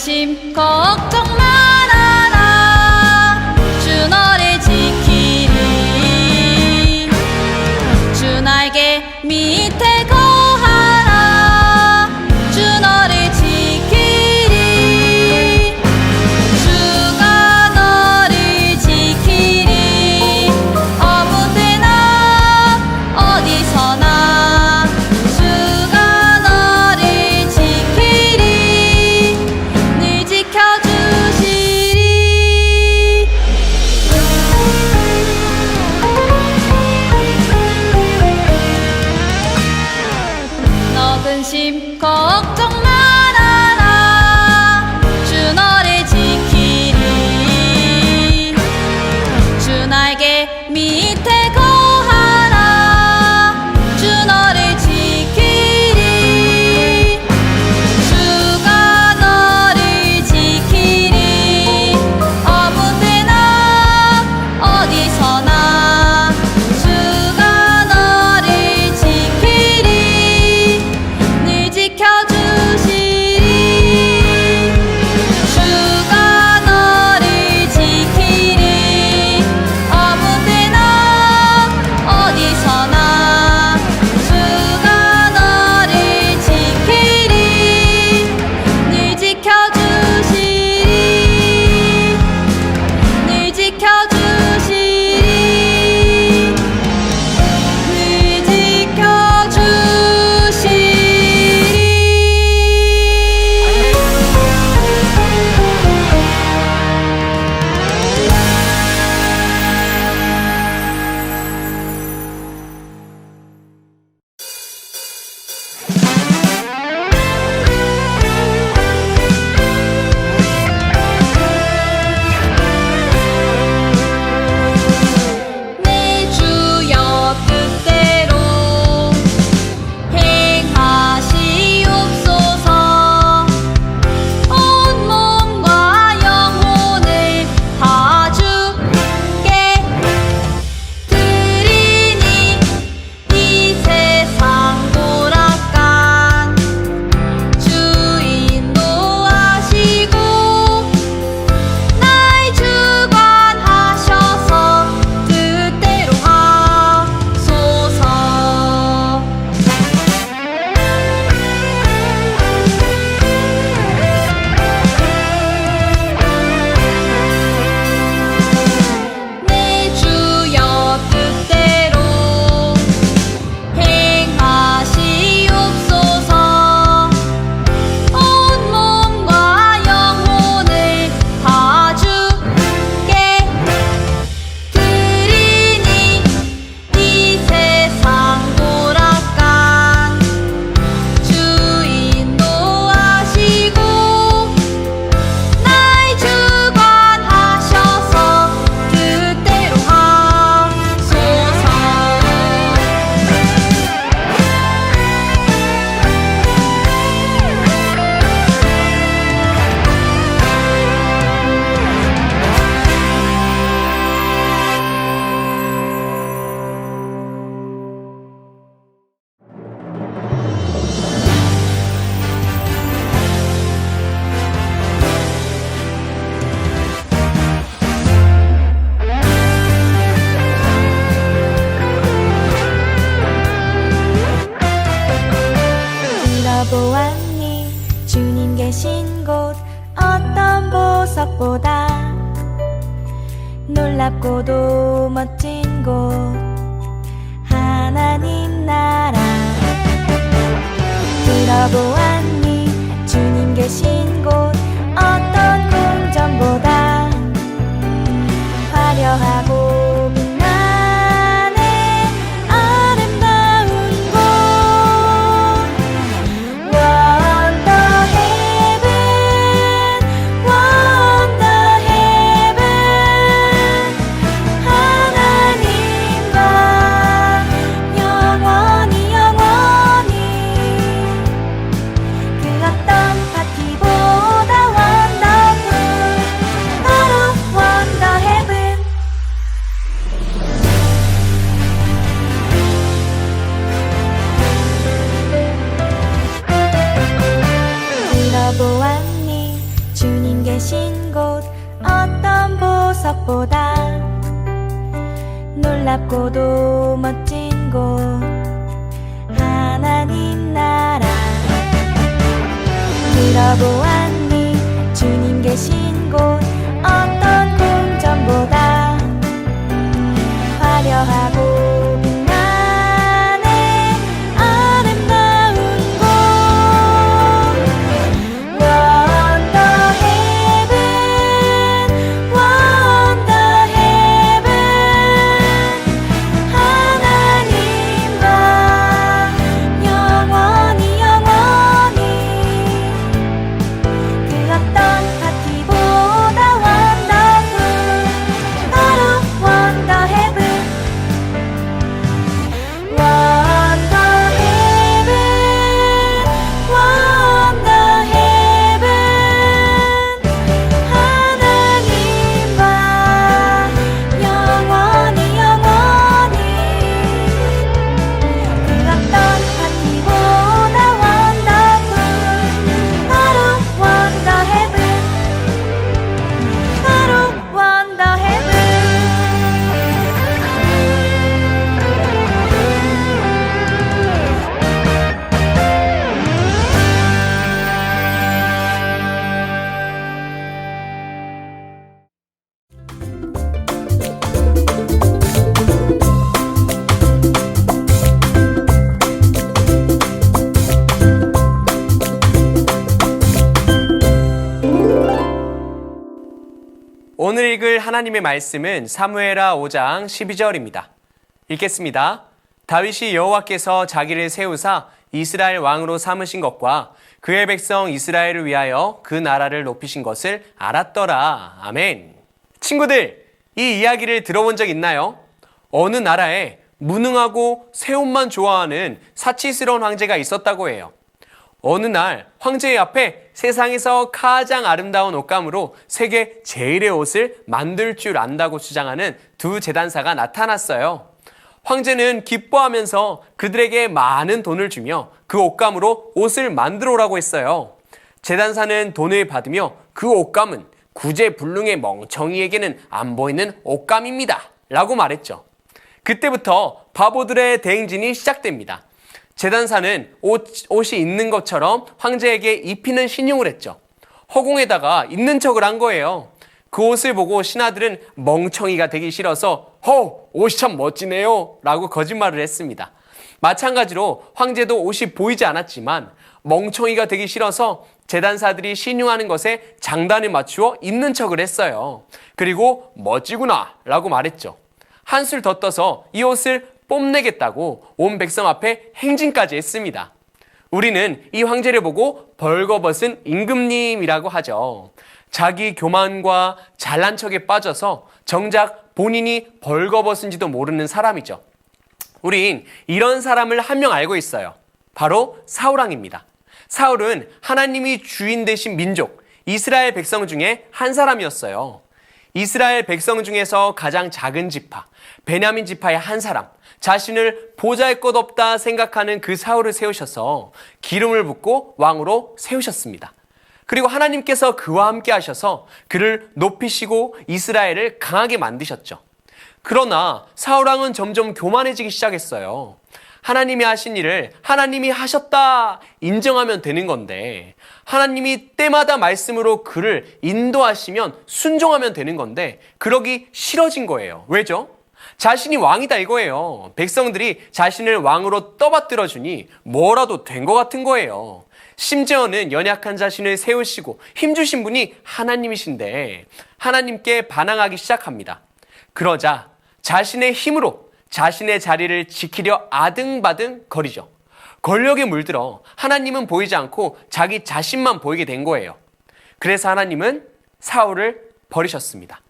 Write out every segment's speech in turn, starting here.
근심 걱정 말아라. 주 너를 지키리. 주 날개 밑에 거하라. 주 너를 지키리. 주가 너를 지키리. 아무 때나 어디서나 주가 너를 지키리. 늘 지켜주시리. 너 근심 걱정 말아라. 주 너를 지키리. 주 날개 밑에 거하라. 주 너를 지키리. 주가 너를 지키리. 아무 때나 어디서나 주가 너를 지키리. 늘 지켜주시리. 주가 너를 지키리. 아무 때나 어디서나 주가 너를 지키리. 늘 지켜주시리. 늘 지켜주시리. 늘 내 주여 뜻대로 행하시옵소서. 온 몸과 영혼을 다 주께 드리니 이 세상 돌아간 주인 노하시고 날 주관하셔서 뜻대로 하소서. 내 주여 뜻대로 행하시옵소서. 온 몸과 영혼을 다 주께 드리니 이 세상 돌아간 주인 노하시고 날 주관하셔서 뜻대로 하소서. 들어보았니 주님 계신 곳 어떤 보석보다 놀랍고도 멋진 곳 하나님 나라. 들어보았니 주님 계신 곳 어떤 궁전보다 화려하고 민만의 아름다운 곳 Wonder Heaven, Wonder Heaven. 하나님과 영원히 영원히 그 어떤 파티보다 보석보다 놀랍고도 멋진 곳 하나님 나라 들어보았니 주님 계신 곳 어떤 궁전보다 화려하고 빛나네 아름다운 곳 원더 헤븐 원더 헤븐 하나님과 영원히 영원히 그 어떤 파티보다 원더풀 바로 원더 헤븐 원더 헤븐 원더 헤븐 하나님과 영원히 영원히 그 어떤 파티보다 원더풀 바로 원더 헤븐 바로 원더 헤븐 오늘 읽을 하나님의 말씀은 사무엘하 5장 12절입니다. 읽겠습니다. 다윗이 여호와께서 자기를 세우사 이스라엘 왕으로 삼으신 것과 그의 백성 이스라엘을 위하여 그 나라를 높이신 것을 알았더라. 아멘. 친구들, 이 이야기를 들어본 적 있나요? 어느 나라에 무능하고 새 옷만 좋아하는 사치스러운 황제가 있었다고 해요. 어느 날 황제의 앞에 세상에서 가장 아름다운 옷감으로 세계 제일의 옷을 만들 줄 안다고 주장하는 두 제단사가 나타났어요. 황제는 기뻐하면서 그들에게 많은 돈을 주며 그 옷감으로 옷을 만들어 오라고 했어요. 제단사는 돈을 받으며 그 옷감은 구제불능의 멍청이에게는 안 보이는 옷감입니다 라고 말했죠. 그때부터 바보들의 대행진이 시작됩니다. 제단사는 옷이 있는 것처럼 황제에게 입히는 신용을 했죠. 허공에다가 있는 척을 한 거예요. 그 옷을 보고 신하들은 멍청이가 되기 싫어서 옷이 참 멋지네요 라고 거짓말을 했습니다. 마찬가지로 황제도 옷이 보이지 않았지만 멍청이가 되기 싫어서 제단사들이 신용하는 것에 장단을 맞추어 있는 척을 했어요. 그리고 멋지구나 라고 말했죠. 한술 더 떠서 이 옷을 뽐내겠다고 온 백성 앞에 행진까지 했습니다. 우리는 이 황제를 보고 벌거벗은 임금님이라고 하죠. 자기 교만과 잘난 척에 빠져서 정작 본인이 벌거벗은지도 모르는 사람이죠. 우린 이런 사람을 한 명 알고 있어요. 바로 사울왕입니다. 사울은 하나님이 주인 되신 민족 이스라엘 백성 중에 한 사람이었어요. 이스라엘 백성 중에서 가장 작은 지파 베냐민 지파의 한 사람, 자신을 보잘것없다 생각하는 그 사울을 세우셔서 기름을 붓고 왕으로 세우셨습니다. 그리고 하나님께서 그와 함께 하셔서 그를 높이시고 이스라엘을 강하게 만드셨죠. 그러나 사울왕은 점점 교만해지기 시작했어요. 하나님이 하신 일을 하나님이 하셨다 인정하면 되는 건데, 하나님이 때마다 말씀으로 그를 인도하시면 순종하면 되는 건데 그러기 싫어진 거예요. 왜죠? 자신이 왕이다 이거예요. 백성들이 자신을 왕으로 떠받들어 주니 뭐라도 된 것 같은 거예요. 심지어는 연약한 자신을 세우시고 힘주신 분이 하나님이신데 하나님께 반항하기 시작합니다. 그러자 자신의 힘으로 자신의 자리를 지키려 아등바등 거리죠. 권력에 물들어 하나님은 보이지 않고 자기 자신만 보이게 된 거예요. 그래서 하나님은 사울을 버리셨습니다.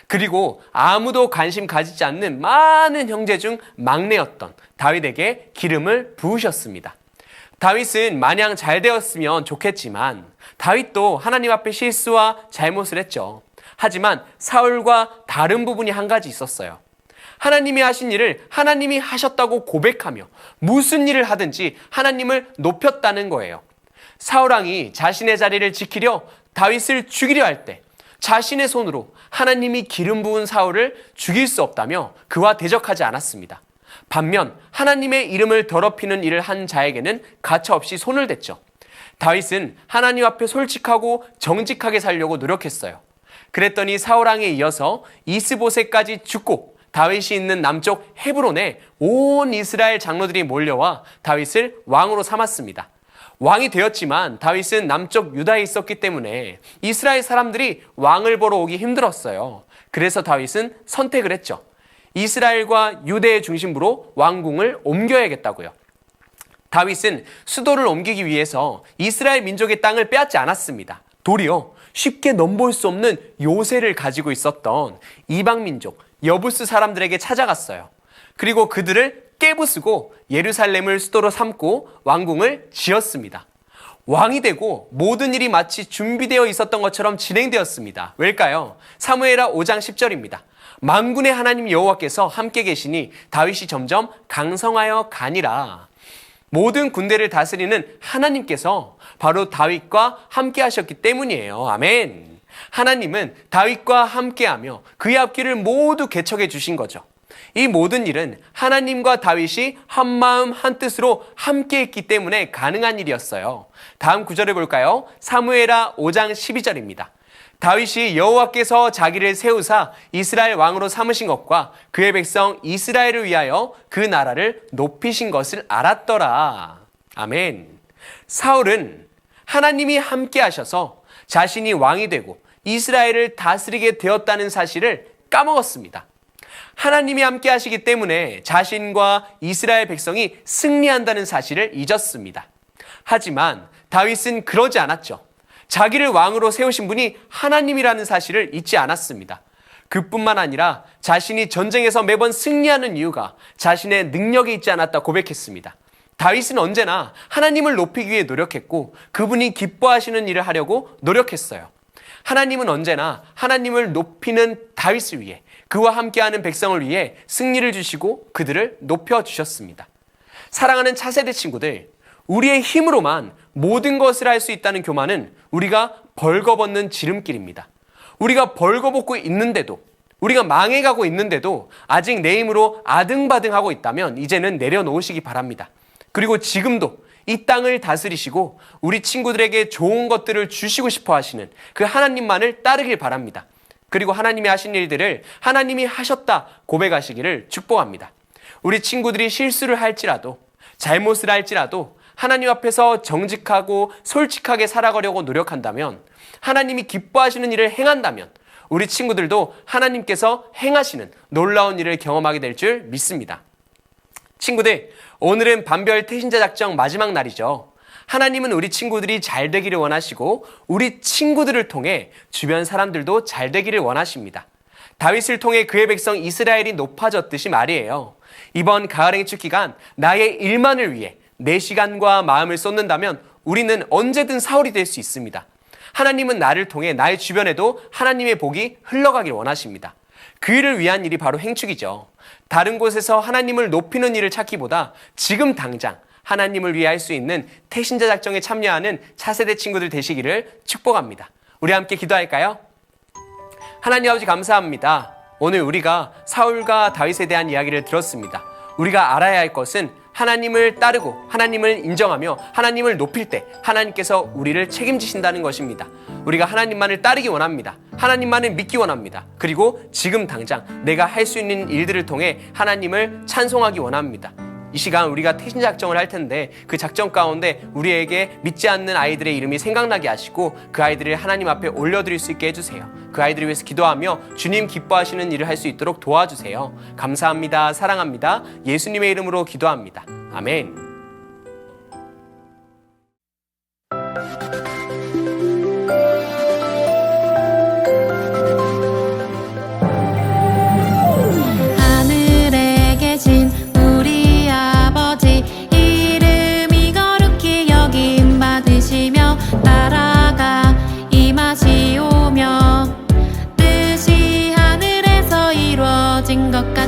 그리고 아무도 관심 가지지 않는 많은 형제 중 막내였던 다윗에게 기름을 부으셨습니다. 다윗은 마냥 잘 되었으면 좋겠지만 다윗도 하나님 앞에 실수와 잘못을 했죠. 하지만 사울과 다른 부분이 한 가지 있었어요. 하나님이 하신 일을 하나님이 하셨다고 고백하며 무슨 일을 하든지 하나님을 높였다는 거예요. 사울왕이 자신의 자리를 지키려 다윗을 죽이려 할 때 자신의 손으로 하나님이 기름 부은 사울을 죽일 수 없다며 그와 대적하지 않았습니다. 반면 하나님의 이름을 더럽히는 일을 한 자에게는 가차없이 손을 댔죠. 다윗은 하나님 앞에 솔직하고 정직하게 살려고 노력했어요. 그랬더니 사울왕에 이어서 이스보셋까지 죽고 다윗이 있는 남쪽 헤브론에 온 이스라엘 장로들이 몰려와 다윗을 왕으로 삼았습니다. 왕이 되었지만 다윗은 남쪽 유다에 있었기 때문에 이스라엘 사람들이 왕을 보러 오기 힘들었어요. 그래서 다윗은 선택을 했죠. 이스라엘과 유대의 중심부로 왕궁을 옮겨야겠다고요. 다윗은 수도를 옮기기 위해서 이스라엘 민족의 땅을 빼앗지 않았습니다. 도리어 쉽게 넘볼 수 없는 요새를 가지고 있었던 이방민족 여부스 사람들에게 찾아갔어요. 그리고 그들을 깨부수고 예루살렘을 수도로 삼고 왕궁을 지었습니다. 왕이 되고 모든 일이 마치 준비되어 있었던 것처럼 진행되었습니다. 왜일까요? 사무엘하 5장 10절입니다. 만군의 하나님 여호와께서 함께 계시니 다윗이 점점 강성하여 가니라. 모든 군대를 다스리는 하나님께서 바로 다윗과 함께 하셨기 때문이에요. 아멘. 하나님은 다윗과 함께하며 그의 앞길을 모두 개척해 주신 거죠. 이 모든 일은 하나님과 다윗이 한마음 한뜻으로 함께했기 때문에 가능한 일이었어요. 다음 구절을 볼까요? 사무엘하 5장 12절입니다. 다윗이 여호와께서 자기를 세우사 이스라엘 왕으로 삼으신 것과 그의 백성 이스라엘을 위하여 그 나라를 높이신 것을 알았더라. 아멘. 사울은 하나님이 함께 하셔서 자신이 왕이 되고 이스라엘을 다스리게 되었다는 사실을 까먹었습니다. 하나님이 함께 하시기 때문에 자신과 이스라엘 백성이 승리한다는 사실을 잊었습니다. 하지만 다윗은 그러지 않았죠. 자기를 왕으로 세우신 분이 하나님이라는 사실을 잊지 않았습니다. 그뿐만 아니라 자신이 전쟁에서 매번 승리하는 이유가 자신의 능력에 있지 않았다 고백했습니다. 다윗은 언제나 하나님을 높이기 위해 노력했고 그분이 기뻐하시는 일을 하려고 노력했어요. 하나님은 언제나 하나님을 높이는 다윗을 위해 그와 함께하는 백성을 위해 승리를 주시고 그들을 높여주셨습니다. 사랑하는 차세대 친구들, 우리의 힘으로만 모든 것을 할 수 있다는 교만은 우리가 벌거벗는 지름길입니다. 우리가 벌거벗고 있는데도, 우리가 망해가고 있는데도 아직 내 힘으로 아등바등하고 있다면 이제는 내려놓으시기 바랍니다. 그리고 지금도 이 땅을 다스리시고 우리 친구들에게 좋은 것들을 주시고 싶어 하시는 그 하나님만을 따르길 바랍니다. 그리고 하나님이 하신 일들을 하나님이 하셨다 고백하시기를 축복합니다. 우리 친구들이 실수를 할지라도 잘못을 할지라도 하나님 앞에서 정직하고 솔직하게 살아가려고 노력한다면, 하나님이 기뻐하시는 일을 행한다면 우리 친구들도 하나님께서 행하시는 놀라운 일을 경험하게 될 줄 믿습니다. 친구들, 오늘은 반별 태신자 작정 마지막 날이죠. 하나님은 우리 친구들이 잘 되기를 원하시고 우리 친구들을 통해 주변 사람들도 잘 되기를 원하십니다. 다윗을 통해 그의 백성 이스라엘이 높아졌듯이 말이에요. 이번 가을 행축 기간 나의 일만을 위해 내 시간과 마음을 쏟는다면 우리는 언제든 사울이 될 수 있습니다. 하나님은 나를 통해 나의 주변에도 하나님의 복이 흘러가길 원하십니다. 그 일을 위한 일이 바로 행축이죠. 다른 곳에서 하나님을 높이는 일을 찾기보다 지금 당장 하나님을 위해 할 수 있는 태신자 작정에 참여하는 차세대 친구들 되시기를 축복합니다. 우리 함께 기도할까요? 하나님 아버지 감사합니다. 오늘 우리가 사울과 다윗에 대한 이야기를 들었습니다. 우리가 알아야 할 것은 하나님을 따르고 하나님을 인정하며 하나님을 높일 때 하나님께서 우리를 책임지신다는 것입니다. 우리가 하나님만을 따르기 원합니다. 하나님만을 믿기 원합니다. 그리고 지금 당장 내가 할 수 있는 일들을 통해 하나님을 찬송하기 원합니다. 이 시간 우리가 태신 작정을 할 텐데 그 작정 가운데 우리에게 믿지 않는 아이들의 이름이 생각나게 하시고 그 아이들을 하나님 앞에 올려드릴 수 있게 해주세요. 그 아이들을 위해서 기도하며 주님 기뻐하시는 일을 할 수 있도록 도와주세요. 감사합니다. 사랑합니다. 예수님의 이름으로 기도합니다. 아멘. 하늘에 계신 우리 아버지, 이름이 거룩히 여김 받으시며 나라가 임하시오며 뜻이 하늘에서 이루어진 것 같아